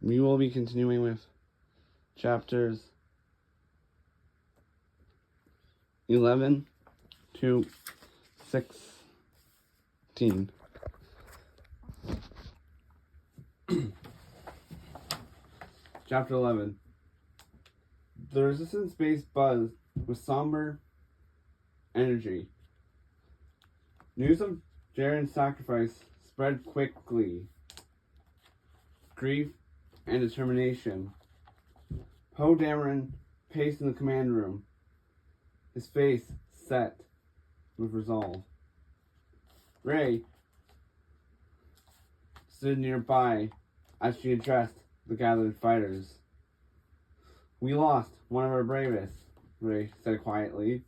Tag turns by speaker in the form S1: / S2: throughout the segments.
S1: We will be continuing with chapters 11 to 16. Chapter 11. The resistance base buzzed with somber energy. News of Jaren's sacrifice spread quickly. Grief and determination. Poe Dameron paced in the command room, his face set with resolve. Ray stood nearby as she addressed the gathered fighters. "We lost one of our bravest," Ray said quietly,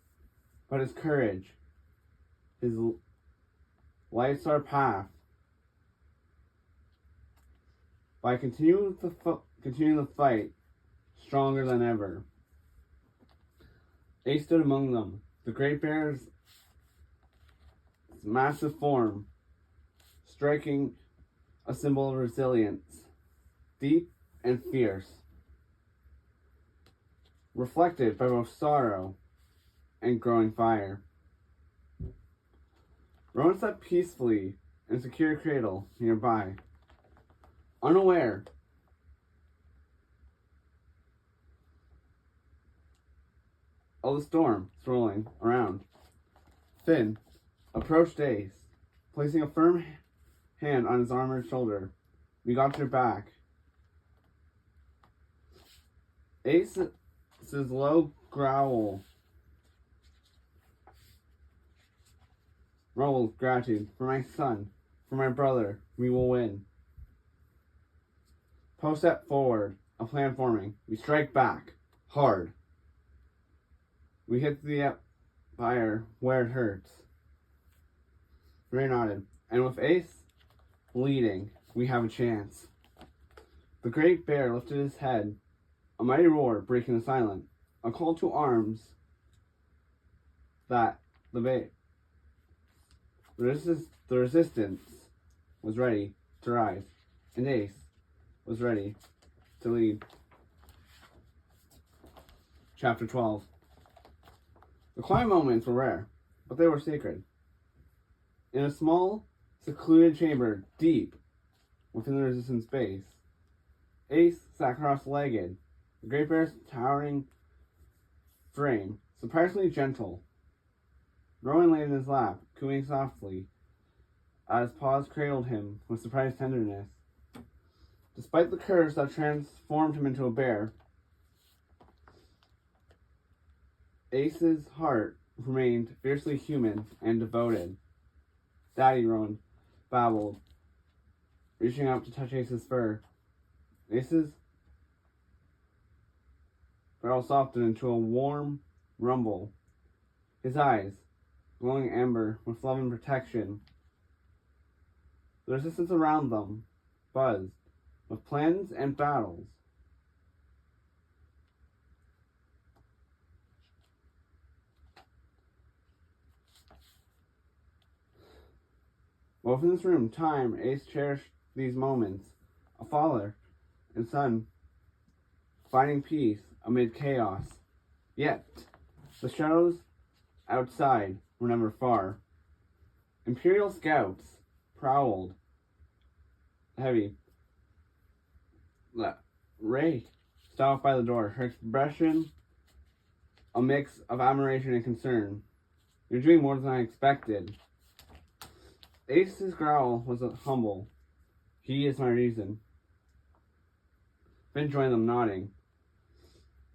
S1: "but his courage, his lights our path. By continuing the fight, stronger than ever." Ace stood among them, the Great Bear's massive form striking a symbol of resilience, deep and fierce, reflected by both sorrow and growing fire. Rowan sat peacefully in a secure cradle nearby, unaware of the storm swirling around. Finn approached Ace, placing a firm hand on his armored shoulder. "We got your back." Ace's low growl rumbled gratitude. "For my son, for my brother, we will win." Poe stepped forward, a plan forming. "We strike back, hard. We hit the Empire where it hurts." Ray nodded. "And with Ace leading, we have a chance." The Great Bear lifted his head, a mighty roar breaking the silence, a call to arms that the resistance was ready to rise, and Ace was ready to lead. Chapter 12. The quiet moments were rare, but they were sacred. In a small, secluded chamber deep within the resistance base, Ace sat cross-legged, the Great Bear's towering frame surprisingly gentle. Rowan lay in his lap, cooing softly, as paws cradled him with surprised tenderness. Despite the curse that transformed him into a bear, Ace's heart remained fiercely human and devoted. "Daddy," Rowan babbled, reaching out to touch Ace's fur. Ace's growl softened into a warm rumble, his eyes glowing amber with love and protection. The resistance around them buzzed with plans and battles. Both in this room, time, Ace cherished these moments. A father and son finding peace amid chaos. Yet, the shadows outside were never far. Imperial scouts prowled heavy. Ray stopped by the door, her expression a mix of admiration and concern. "You're doing more than I expected." Ace's growl was humble. "He is my reason." Finn joined them, nodding.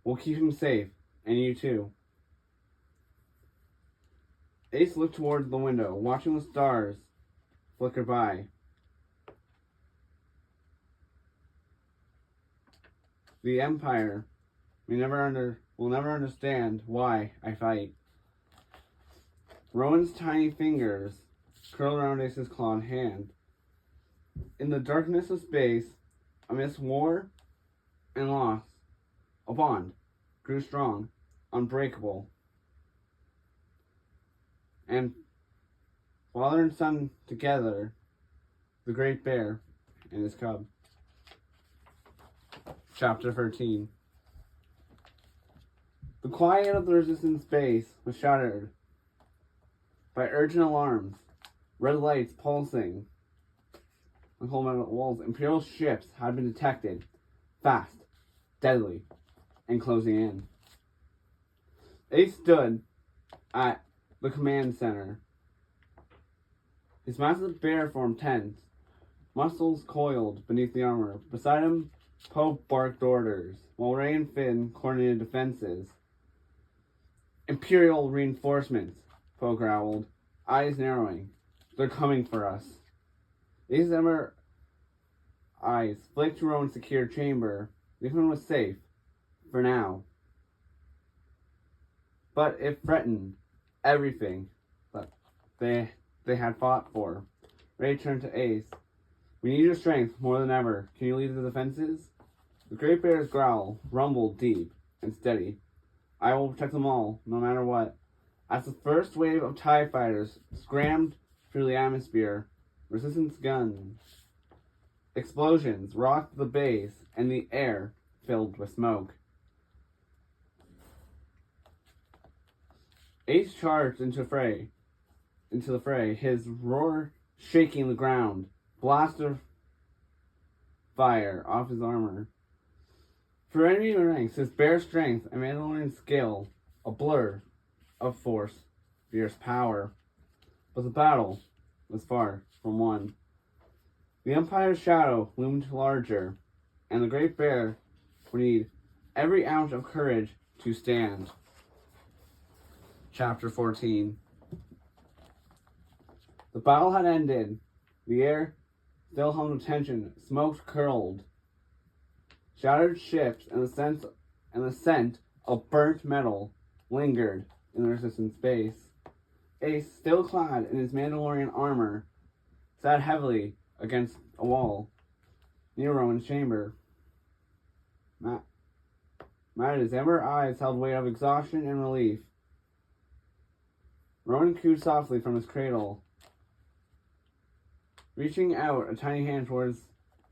S1: "We'll keep him safe, and you too." Ace looked toward the window, watching the stars flicker by. "The Empire will never understand why I fight." Rowan's tiny fingers curled around Ace's clawed hand. In the darkness of space, amidst war and loss, a bond grew strong, unbreakable. And father and son together, the Great Bear and his cub. Chapter 13. The quiet of the resistance base was shattered by urgent alarms, red lights pulsing on cold metal walls. Imperial ships had been detected, fast, deadly, and closing in. Ace stood at the command center, his massive bear form tense, muscles coiled beneath the armor. Beside him, Poe barked orders, while Ray and Finn coordinated defenses. Imperial reinforcements, Poe growled, eyes narrowing. They're coming for us. Ace's ember eyes flicked to Rowan's secure chamber. The infant was safe, for now. But it threatened everything that they had fought for. Ray turned to Ace. We need your strength more than ever. Can you lead the defenses? The Great Bear's growl rumbled deep and steady. I will protect them all, no matter what. As the first wave of TIE fighters scrammed through the atmosphere, resistance guns, explosions rocked the base, and the air filled with smoke. Ace charged into the fray, his roar shaking the ground. Blast of fire off his armor. For enemy ranks, his bare strength and Mandalorian skill, a blur of force, fierce power. But the battle was far from won. The Empire's shadow loomed larger, and the Great Bear would need every ounce of courage to stand. Chapter 14. The battle had ended. The air still hummed with tension. Smoke curled. Shattered ships and the scent of burnt metal lingered in the resistance base. Ace, still clad in his Mandalorian armor, sat heavily against a wall near Rowan's chamber. His ember eyes held weight of exhaustion and relief. Rowan cooed softly from his cradle, reaching out a tiny hand towards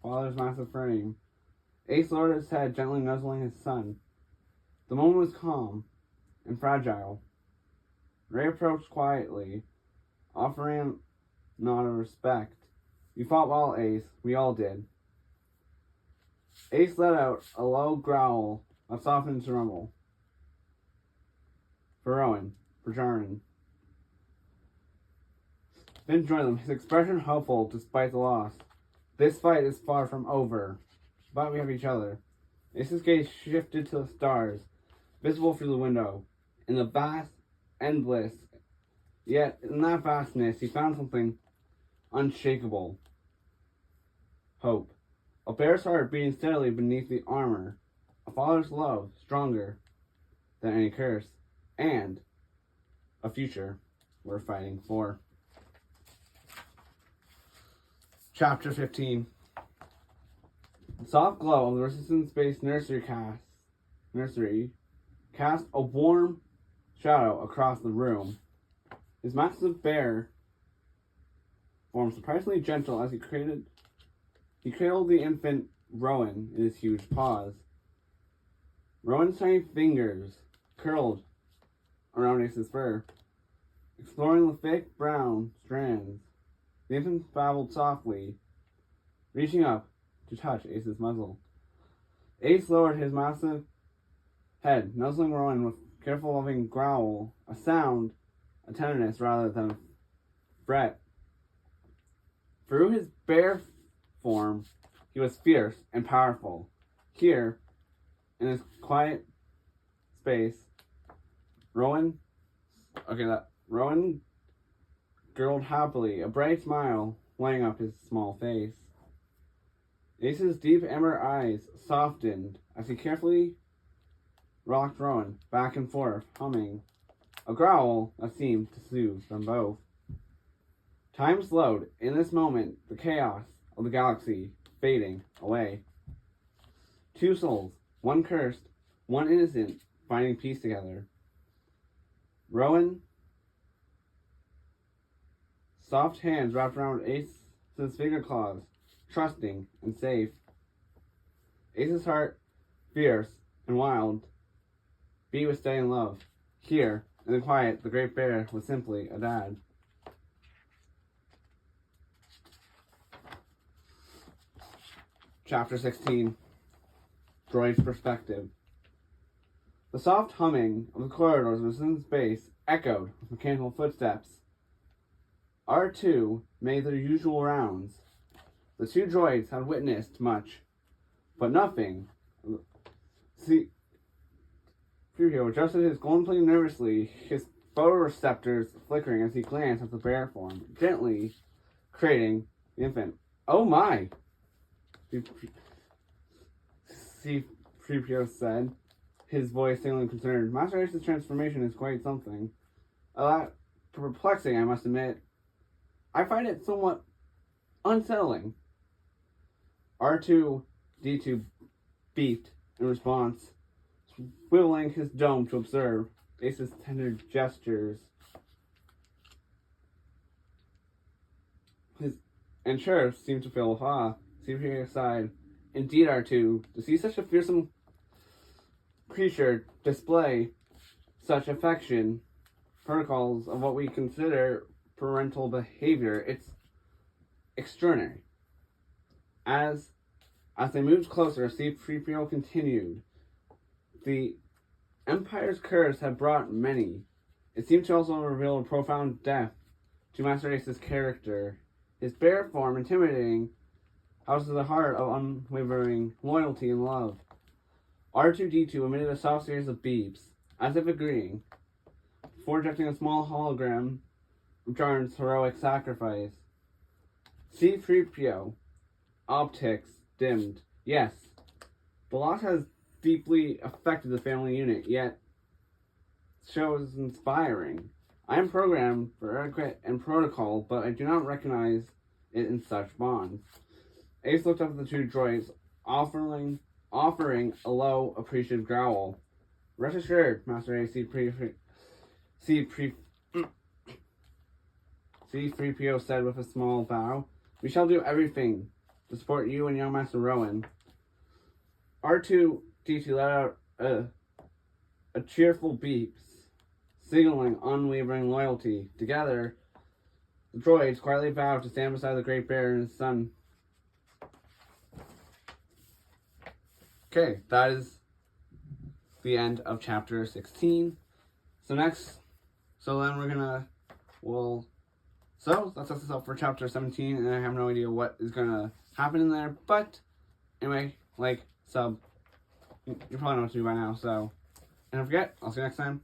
S1: father's massive frame. Ace lowered his head, gently nuzzling his son. The moment was calm and fragile. Ray approached quietly, offering a nod of respect. You fought well, Ace. We all did. Ace let out a low growl that softened to rumble. For Rowan, for Jaren. Finn joined them, his expression hopeful despite the loss. This fight is far from over, but we have each other. Ace's gaze shifted to the stars, visible through the window. In the vast, endless, yet in that vastness, he found something unshakable. Hope. A bear's heart beating steadily beneath the armor. A father's love, stronger than any curse. And a future we're fighting for. Chapter 15. The soft glow of the resistance-based nursery cast a warm shadow across the room. His massive bear form surprisingly gentle as he cradled the infant Rowan in his huge paws. Rowan's tiny fingers curled around Ace's fur, exploring the thick brown strands. The infant babbled softly, reaching up to touch Ace's muzzle. Ace lowered his massive head, nuzzling Rowan with careful, loving growl, a sound of tenderness rather than a threat. Through his bare form, he was fierce and powerful. Here, in this quiet space, Rowan gurgled happily, a bright smile lighting up his small face. Ace's deep ember eyes softened as he carefully rocked Rowan back and forth, humming, a growl that seemed to soothe them both. Time slowed. In this moment, the chaos of the galaxy fading away. Two souls, one cursed, one innocent, finding peace together. Rowan, soft hands wrapped around Ace's finger claws, trusting and safe. Ace's heart fierce, and wild. B was steady in love. Here, in the quiet, the Great Bear was simply a dad. Chapter 16. Droid's Perspective. The soft humming of the corridors within space echoed with mechanical footsteps. R2 made their usual rounds. The two droids had witnessed much, but nothing. C-3PO adjusted his golden plate nervously, his photoreceptors flickering as he glanced at the bear form, gently creating the infant. Oh my! C-3PO said, his voice signaling concern. Master Ace's transformation is quite something. A lot perplexing, I must admit. I find it somewhat unsettling. R2-D2 beeped in response, swiveling his dome to observe Ace's tender gestures. And Sheriff seemed to feel awe. C-3PO sighed. Indeed, R2, to see such a fearsome creature display such affection, protocols of what we consider parental behavior, it's extraordinary. As they moved closer, C-3PO continued. The Empire's curse had brought many. It seemed to also reveal a profound depth to Master Ace's character. His bear form, intimidating, houses the heart of unwavering loyalty and love. R2-D2 emitted a soft series of beeps, as if agreeing, before ejecting a small hologram of Jarn's heroic sacrifice. C-3PO optics dimmed. Yes, the loss has deeply affected the family unit, yet shows inspiring. I am programmed for etiquette and protocol, but I do not recognize it in such bonds. Ace looked up at the two droids, offering a low, appreciative growl. Rest assured, Master Ace, C-3PO said with a small bow. We shall do everything to support you and young Master Rowan. R2-D2 let out a cheerful beep, signaling unwavering loyalty. Together, the droids quietly vowed to stand beside the Great Bear and his son. Okay, that is the end of chapter 16. So then we're gonna, so that sets us up for chapter 17, and I have no idea what is gonna happen in there, but anyway, like, sub, you probably know what to do by now, so, and don't forget, I'll see you next time.